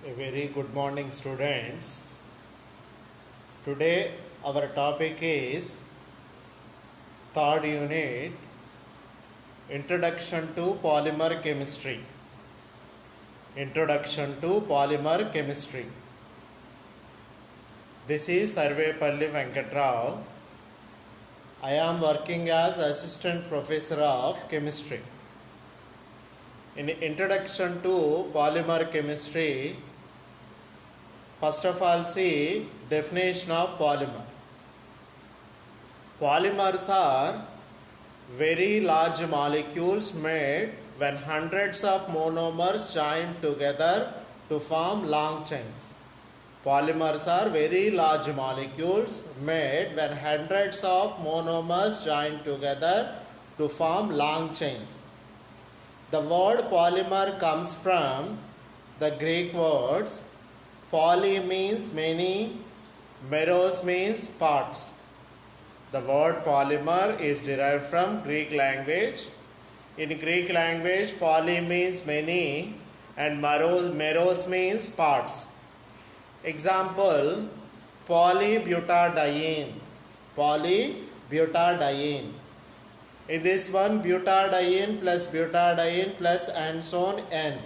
A very good morning, students. Today, our topic is third unit, Introduction to Polymer Chemistry. Introduction to Polymer Chemistry. This is Sarvepalli Venkatrao. I am working as Assistant Professor of Chemistry. In Introduction to Polymer Chemistry, first of all, see definition of polymer. Polymers are very large molecules made when hundreds of monomers join together to form long chains. Polymers are very large molecules made when hundreds of monomers join together to form long chains. The word polymer comes from the Greek words poly means many, meros means parts. The word polymer is derived from Greek language. In Greek language, poly means many and meros means parts. Example, polybutadiene. Polybutadiene. In this one, butadiene plus and so on n.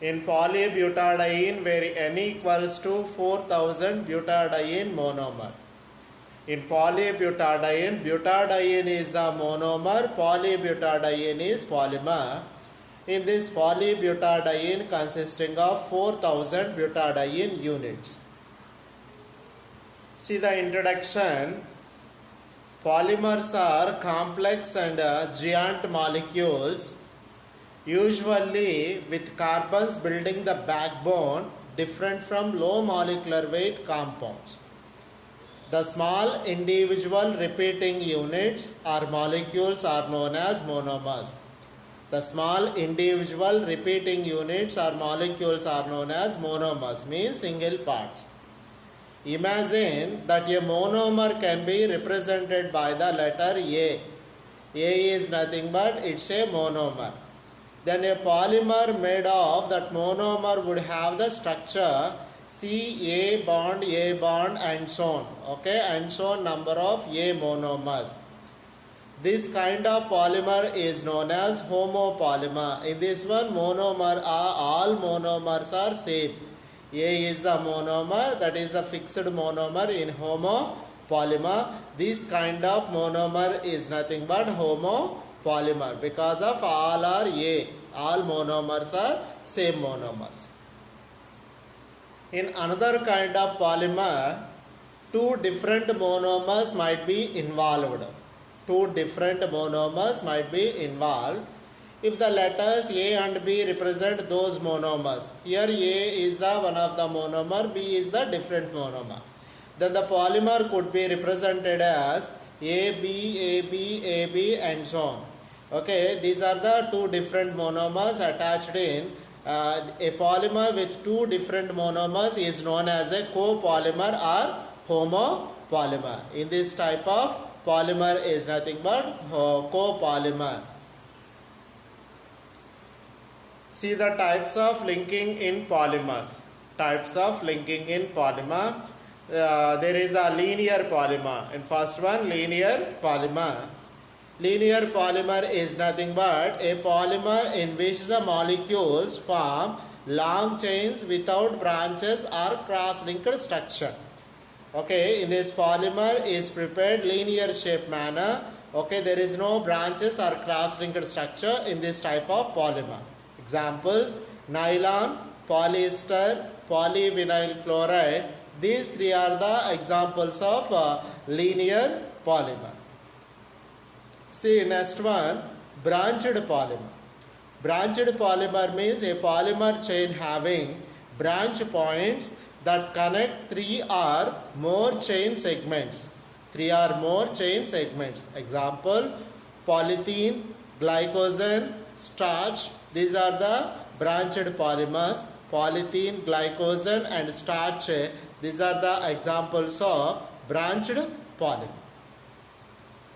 In polybutadiene, where n equals to 4000 butadiene monomer. In polybutadiene, butadiene is the monomer, polybutadiene is polymer. In this polybutadiene consisting of 4000 butadiene units. See the introduction. Polymers are complex and giant molecules, usually with carbons building the backbone, different from low molecular weight compounds. The small individual repeating units or molecules are known as monomers. The small individual repeating units or molecules are known as monomers, means single parts. Imagine that a monomer can be represented by the letter A. A is nothing but it's a monomer. Then a polymer made of that monomer would have the structure C, A bond and so on. Okay, and so on number of A monomers. This kind of polymer is known as homopolymer. In this one, all monomers are same. A is the monomer, that is the fixed monomer in homopolymer. This kind of monomer is nothing but homopolymer because of all are A. All monomers are same monomers. In another kind of polymer, two different monomers might be involved. Two different monomers might be involved. If the letters A and B represent those monomers, here A is the one of the monomer, B is the different monomer. Then the polymer could be represented as AB and so on. Okay, these are the two different monomers attached in. A polymer with two different monomers is known as a copolymer or homopolymer. In this type of polymer is nothing but copolymer. See the types of linking in polymers. Types of linking in polymer. There is a linear polymer. In first one, linear polymer. Linear polymer is nothing but a polymer in which the molecules form long chains without branches or cross-linked structure. Okay, in this polymer is prepared linear shape manner. Okay, there is no branches or cross-linked structure in this type of polymer. Example, nylon, polyester, polyvinyl chloride. These three are the examples of linear polymer. See next one, branched polymer. Branched polymer means a polymer chain having branch points that connect three or more chain segments. Three or more chain segments. Example, polythene, glycogen, starch. These are the branched polymers. Polythene, glycogen and starch. These are the examples of branched polymer.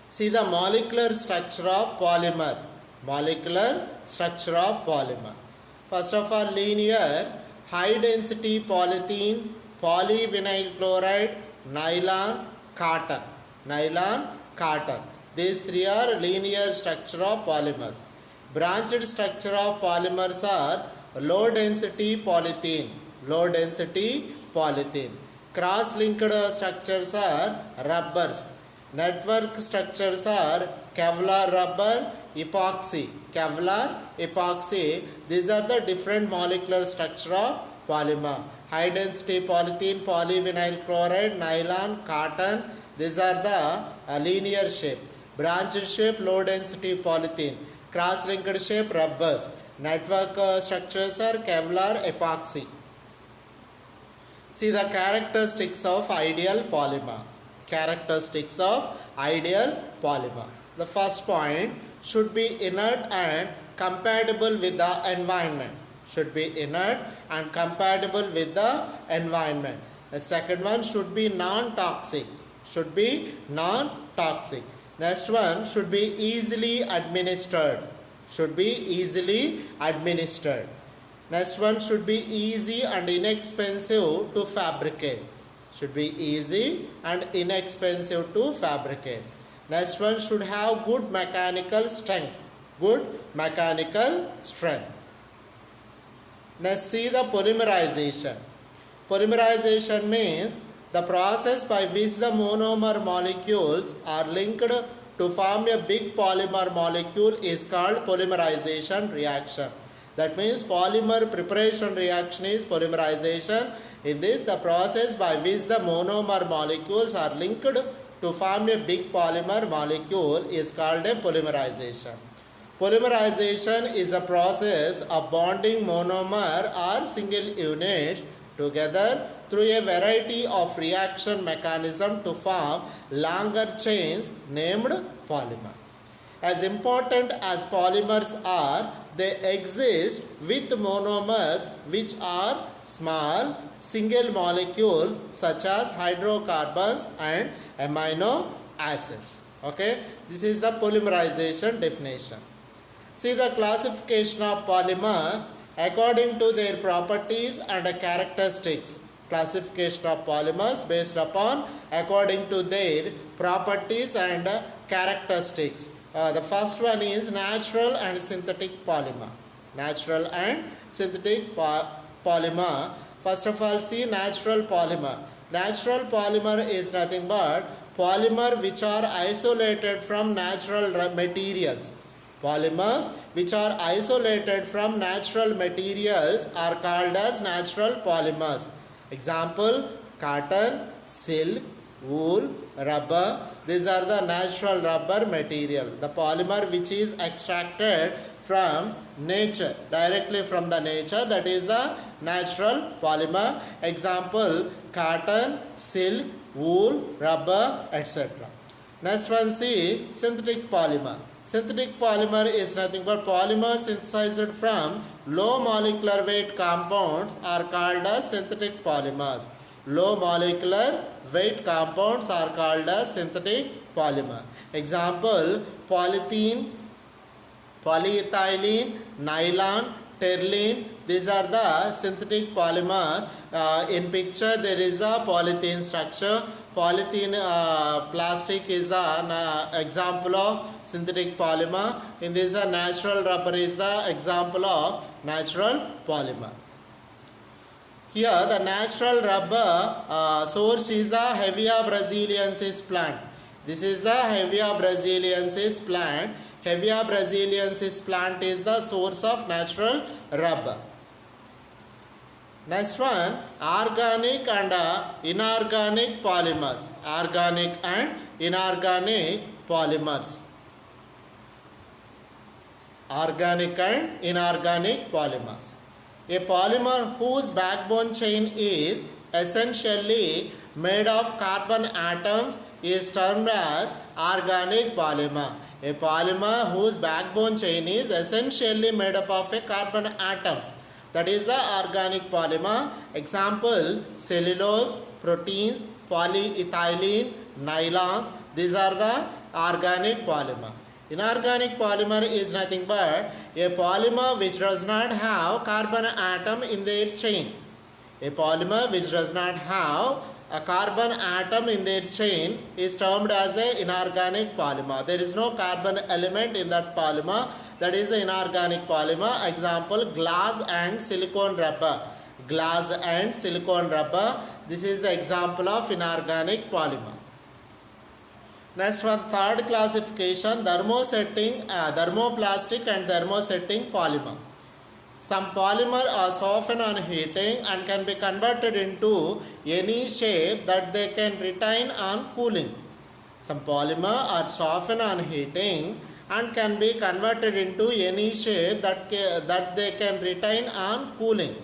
See the molecular structure of polymer. Molecular structure of polymer. First of all, linear high density polythene, polyvinyl chloride, nylon, cotton. Nylon, cotton. These three are linear structure of polymers. Branched structure of polymers are low density polythene. Low density polythene. Cross-linked structures are rubbers. Network structures are Kevlar rubber, epoxy. Kevlar, epoxy. These are the different molecular structure of polymer. High density polythene, polyvinyl chloride, nylon, cotton. These are the linear shape. Branched shape, low density polythene. Cross-linked shape, rubbers. Network structures are Kevlar, epoxy. See the characteristics of ideal polymer. Characteristics of ideal polymer. The first point, should be inert and compatible with the environment. Should be inert and compatible with the environment. The second one, should be non-toxic. Should be non-toxic. Next one, should be easily administered. Should be easily administered. Next one, should be easy and inexpensive to fabricate. Should be easy and inexpensive to fabricate. Next one, should have good mechanical strength. Good mechanical strength. Next, see the polymerization. Polymerization means the process by which the monomer molecules are linked to form a big polymer molecule is called polymerization reaction. That means polymer preparation reaction is polymerization. In this, the process by which the monomer molecules are linked to form a big polymer molecule is called a polymerization. Polymerization is a process of bonding monomer or single units together through a variety of reaction mechanisms to form longer chains named polymer. As important as polymers are, they exist with monomers which are small single molecules such as hydrocarbons and amino acids. Okay, this is the polymerization definition. See the classification of polymers according to their properties and characteristics. Classification of polymers based upon according to their properties and characteristics. The first one is natural and synthetic polymer. Natural and synthetic polymer. First of all, see natural polymer. Natural polymer is nothing but polymer which are isolated from natural materials. Polymers which are isolated from natural materials are called as natural polymers. Example, cotton, silk, wool, rubber. These are the natural rubber material. The polymer which is extracted from nature, directly from the nature, that is the natural polymer. Example, cotton, silk, wool, rubber, etc. Next one, see synthetic polymer. Synthetic polymer is nothing but polymer synthesized from low molecular weight compounds are called as synthetic polymers. Low molecular weight compounds are called as synthetic polymer. Example, polythene, polyethylene, nylon, terylene. These are the synthetic polymer. In picture there is a polythene structure. Polythene plastic is the example of synthetic polymer. In this, natural rubber is the example of natural polymer. Here the natural rubber source is the Hevea brasiliensis plant. This is the Hevea brasiliensis plant. Hevea brasiliensis plant is the source of natural rubber. Next one, organic and inorganic polymers. Organic and inorganic polymers. Organic and inorganic polymers. A polymer whose backbone chain is essentially made of carbon atoms is termed as organic polymer. A polymer whose backbone chain is essentially made up of a carbon atoms. That is the organic polymer. Example, cellulose, proteins, polyethylene, nylons. These are the organic polymer. Inorganic polymer is nothing but a polymer which does not have carbon atom in their chain. A polymer which does not have a carbon atom in their chain is termed as an inorganic polymer. There is no carbon element in that polymer. That is the inorganic polymer. Example, glass and silicone rubber. Glass and silicone rubber. This is the example of inorganic polymer. Next one, third classification, thermoplastic and thermosetting polymer. Some polymer are softened on heating and can be converted into any shape that they can retain on cooling. Some polymer are softened on heating and can be converted into any shape that they can retain on cooling.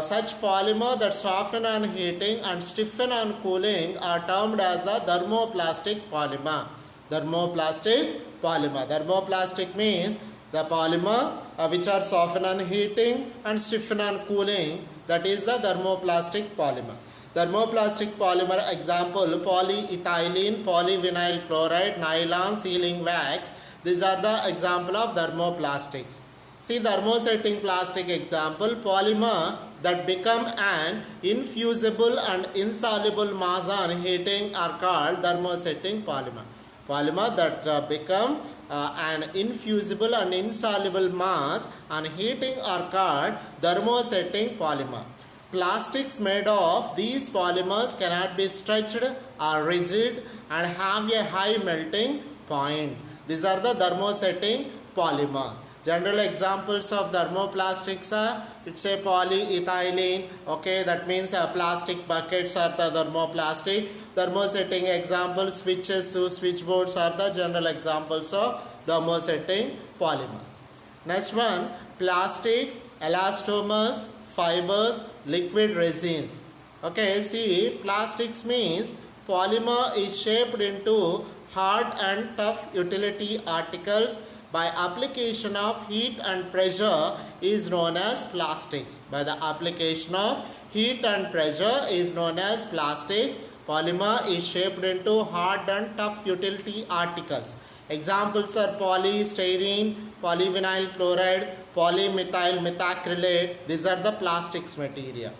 Such polymer that soften on heating and stiffen on cooling are termed as the thermoplastic polymer. Thermoplastic polymer. Thermoplastic means the polymer which are softened on heating and stiffen on cooling. That is the thermoplastic polymer. Thermoplastic polymer example, polyethylene, polyvinyl chloride, nylon, sealing wax. These are the example of thermoplastics. See thermosetting plastic example, polymer that become an infusible and insoluble mass on heating are called thermosetting polymer. Polymer that become an infusible and insoluble mass on heating are called thermosetting polymer. Plastics made of these polymers cannot be stretched or rigid and have a high melting point. These are the thermosetting polymer. General examples of thermoplastics are, it's a polyethylene, okay, that means plastic buckets are the thermoplastic. Thermosetting examples, switches, switchboards are the general examples of thermosetting polymers. Next one, plastics, elastomers, fibers, liquid resins. Okay, see, plastics means polymer is shaped into hard and tough utility articles by application of heat and pressure is known as plastics. By the application of heat and pressure is known as plastics. Polymer is shaped into hard and tough utility articles. Examples are polystyrene, polyvinyl chloride, polymethyl methacrylate. These are the plastics material.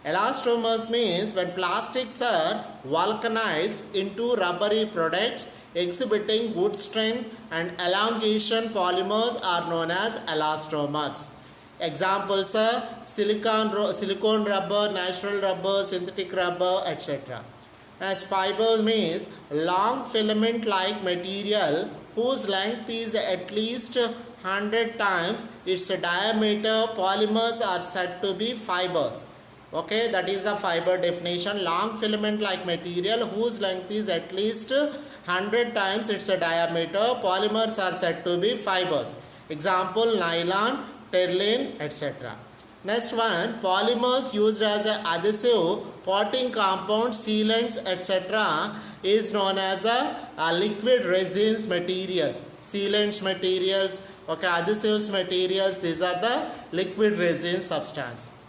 Elastomers means when plastics are vulcanized into rubbery products exhibiting good strength and elongation, polymers are known as elastomers. Examples are silicone rubber, natural rubber, synthetic rubber, etc. As fibers means long filament like material whose length is at least 100 times its diameter. Polymers are said to be fibers. Okay, that is a fiber definition. Long filament like material whose length is at least 100 times its diameter. Polymers are said to be fibers. Example, nylon, terylene, etc. Next one, polymers used as an adhesive, potting compounds, sealants, etc. is known as a liquid resins materials. Sealants materials, okay, adhesives materials, these are the liquid resin substances.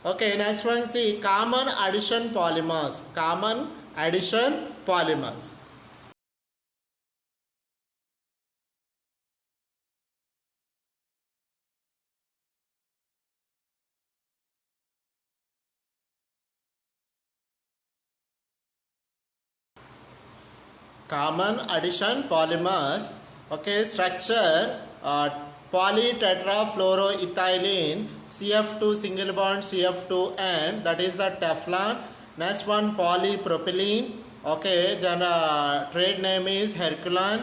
Okay, next one, see, common addition polymers. Common addition polymers. Common addition polymers. Okay, structure polytetrafluoroethylene, CF2 single bond CF2N, that is the Teflon. Next one, polypropylene. Okay, trade name is Herculon.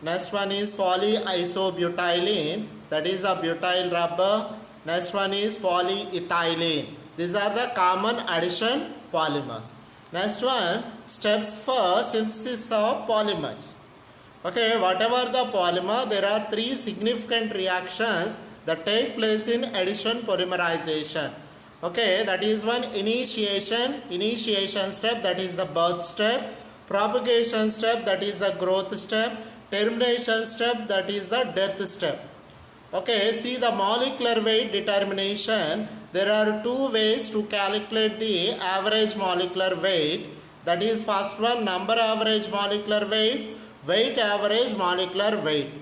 Next one is polyisobutylene, that is the butyl rubber. Next one is polyethylene. These are the common addition polymers. Next one, steps for synthesis of polymers. Okay, whatever the polymer, there are three significant reactions that take place in addition polymerization. Okay, that is one, initiation step, that is the birth step. Propagation step, that is the growth step. Termination step, that is the death step. Okay, see the molecular weight determination. There are two ways to calculate the average molecular weight. That is, first one, number average molecular weight, weight average molecular weight.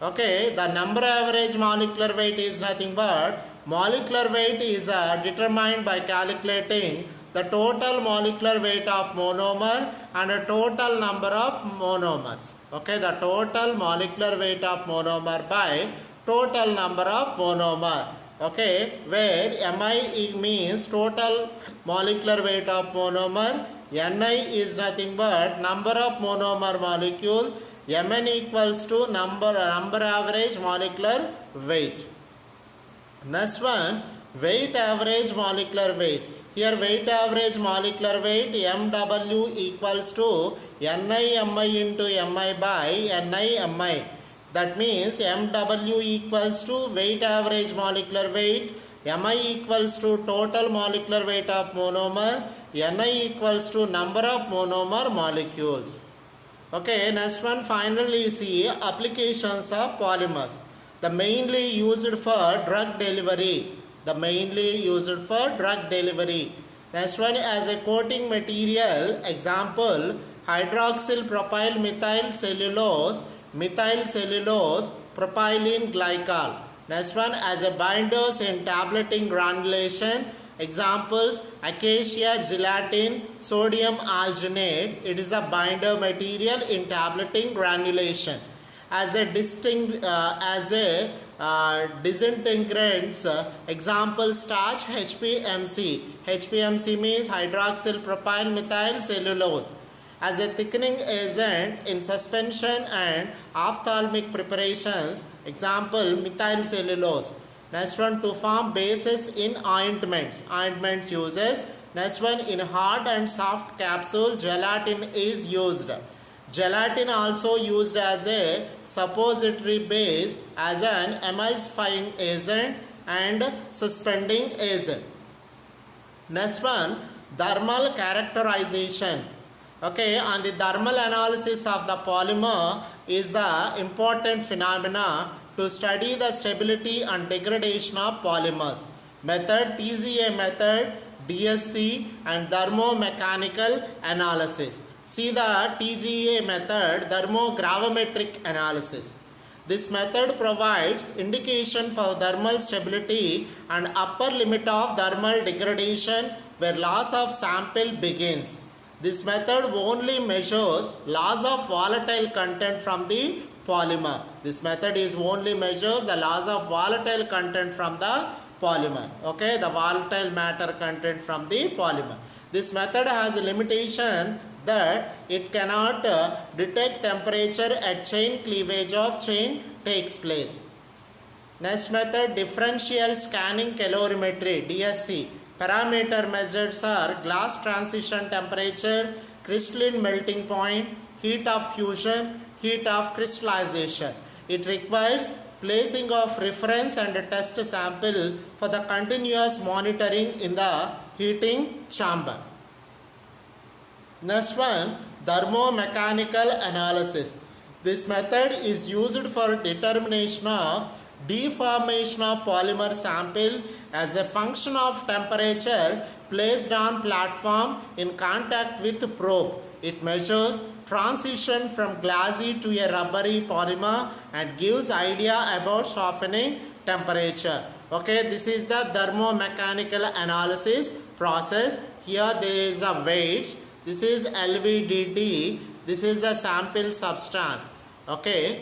Okay, the number average molecular weight is nothing but molecular weight is determined by calculating the total molecular weight of monomer and a total number of monomers. Okay, the total molecular weight of monomer by total number of monomer. Okay, where Mi means total molecular weight of monomer, Ni is nothing but number of monomer molecule, Mn equals to number average molecular weight. Next one, weight average molecular weight. Here weight average molecular weight MW equals to NiMi into Mi by NiMi. That means MW equals to weight average molecular weight, Mi equals to total molecular weight of monomer, Ni equals to number of monomer molecules. Okay, next one, finally see applications of polymers. The mainly used for drug delivery. Next one, as a coating material, example, hydroxyl propyl methyl cellulose, propylene glycol. Next one, as a binders in tableting granulation, examples, acacia gelatin, sodium alginate. It is a binder material in tableting granulation. As a disintegrants, example, starch, HPMC. HPMC means hydroxyl propyl methyl cellulose. As a thickening agent in suspension and ophthalmic preparations, example, methyl cellulose. Next one, to form bases in ointments uses. Next one, in hard and soft capsule, gelatin is used. Gelatin also used as a suppository base, as an emulsifying agent and suspending agent. Next one, thermal characterization. Okay, on the thermal analysis of the polymer is the important phenomena to study the stability and degradation of polymers. Method, TGA method, DSC and thermomechanical analysis. See the TGA method, thermogravimetric analysis. This method provides indication for thermal stability and upper limit of thermal degradation where loss of sample begins. This method only measures loss of volatile content from the polymer. This method is only measures the loss of volatile content from the polymer. Okay, the volatile matter content from the polymer. This method has a limitation that it cannot detect temperature at chain cleavage of chain takes place. Next method, differential scanning calorimetry, DSC. Parameter measures are glass transition temperature, crystalline melting point, heat of fusion, heat of crystallization. It requires placing of reference and test sample for the continuous monitoring in the heating chamber. Next one, thermomechanical analysis. This method is used for determination of deformation of polymer sample as a function of temperature placed on platform in contact with probe. It measures transition from glassy to a rubbery polymer and gives idea about softening temperature. Okay, this is the thermomechanical analysis process. Here there is a weights. This is LVDT. This is the sample substance. Okay.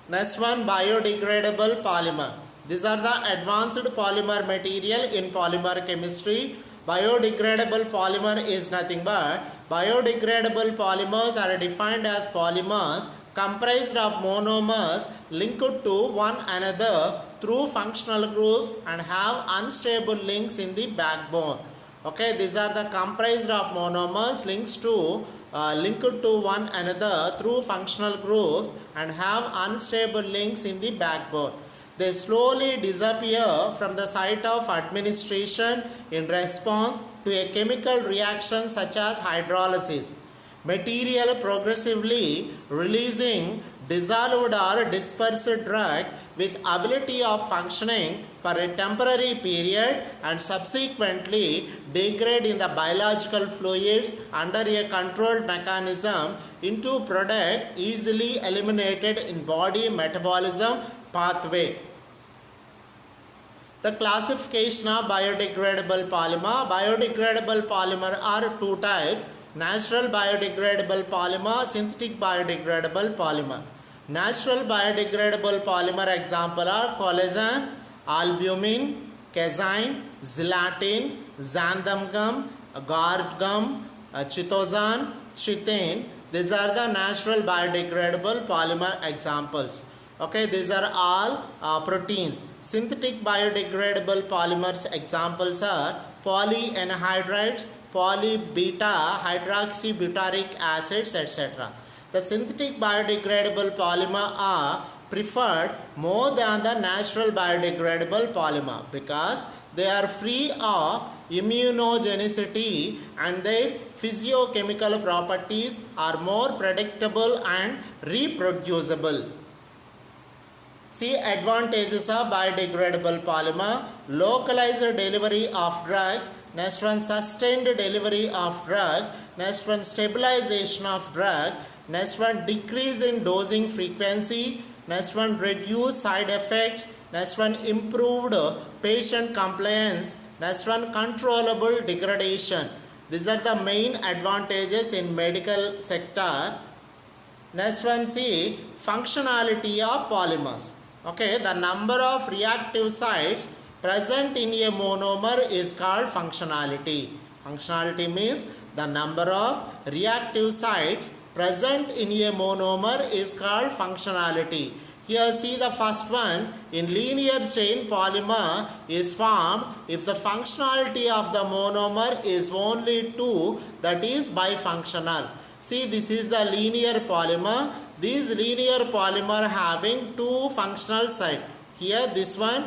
Next one, biodegradable polymer. These are the advanced polymer material in polymer chemistry. Biodegradable polymer is nothing but biodegradable polymers are defined as polymers comprised of monomers linked to one another through functional groups and have unstable links in the backbone. Okay, these are the comprised of monomers linked to one another through functional groups and have unstable links in the backbone. They slowly disappear from the site of administration in response to a chemical reaction such as hydrolysis. Material progressively releasing dissolved or dispersed drug with ability of functioning for a temporary period and subsequently degrade in the biological fluids under a controlled mechanism into product easily eliminated in body metabolism pathway. The classification of biodegradable polymer. Biodegradable polymer are two types: natural biodegradable polymer, synthetic biodegradable polymer. Natural biodegradable polymer example are collagen, albumin, casein, gelatin, xanthan gum, agar gum, chitosan, chitin. These are the natural biodegradable polymer examples. Okay, these are all proteins. Synthetic biodegradable polymers examples are polyanhydrides, polybeta hydroxybutyric acids, etc. The synthetic biodegradable polymer are preferred more than the natural biodegradable polymer because they are free of immunogenicity and their physiochemical properties are more predictable and reproducible. See advantages of biodegradable polymer: localized delivery of drug, next one sustained delivery of drug, next one stabilization of drug, next one decrease in dosing frequency, next one reduce side effects, next one improved patient compliance, next one controllable degradation. These are the main advantages in medical sector. Next one, see functionality of polymers. Okay, the number of reactive sites present in a monomer is called functionality. Functionality means the number of reactive sites present in a monomer is called functionality. Here see the first one. In linear chain polymer is formed if the functionality of the monomer is only 2, that is bifunctional. See, this is the linear polymer. These linear polymer having 2 functional sites. Here this one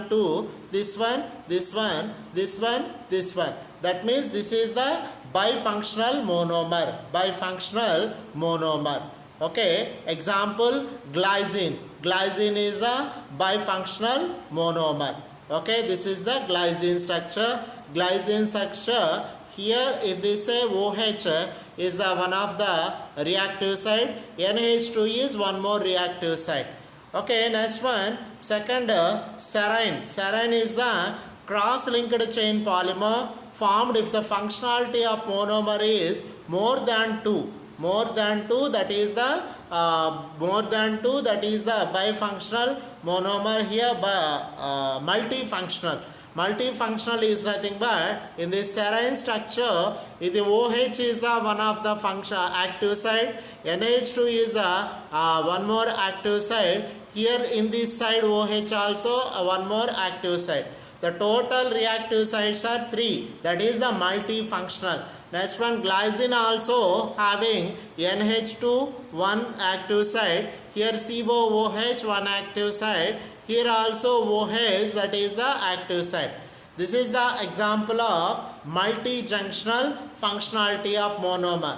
too, this one, this one, this one, this one. That means this is the bifunctional monomer. Bifunctional monomer. Okay, example glycine. Glycine is a bifunctional monomer. Okay, this is the glycine structure. Glycine structure. Here if they say OH is one of the reactive site, NH2 is one more reactive site. Okay, next one, second serine. Serine is the cross-linked chain polymer formed if the functionality of monomer is more than 2. More than 2, that is the bifunctional monomer. Here multifunctional. Multifunctional is nothing but in this serine structure, if the OH is the one of the function active site, NH2 is one more active site. Here in this side OH also one more active site. The total reactive sites are 3. That is the multifunctional. Next one, glycine also having NH2 one active site. Here COOH one active site. Here also OH, that is the active site. This is the example of multi-junctional functionality of monomer.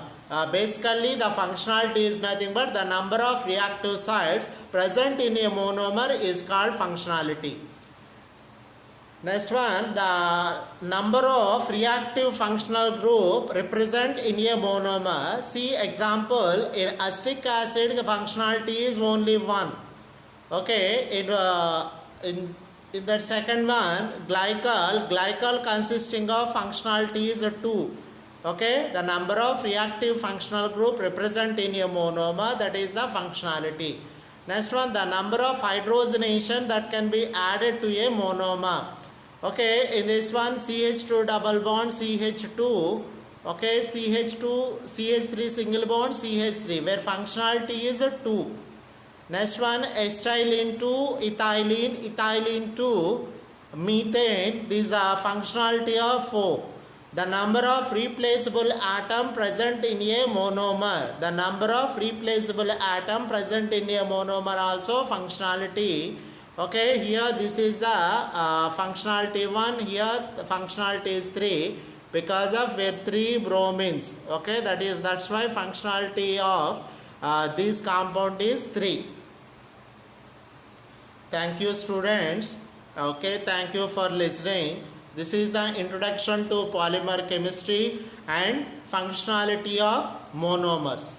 Basically the functionality is nothing but the number of reactive sites present in a monomer is called functionality. Next one, the number of reactive functional group represent in a monomer. See example, in acetic acid the functionality is only 1. Okay, in the second one, glycol consisting of functionality is 2. Okay, the number of reactive functional group represent in a monomer, that is the functionality. Next one, the number of hydrogenation that can be added to a monomer. Okay, in this one CH2 double bond CH2. Okay, CH2 CH3 single bond CH3 where functionality is 2. Next one, acetylene to ethylene, ethylene to methane. These are functionality of 4. The number of replaceable atom present in a monomer. The number of replaceable atom present in a monomer also functionality. Okay, here this is the functionality 1. Here the functionality is 3 because of where 3 bromines. Okay, that's why functionality of this compound is 3. Thank you students. Okay, thank you for listening. This is the introduction to polymer chemistry and functionality of monomers.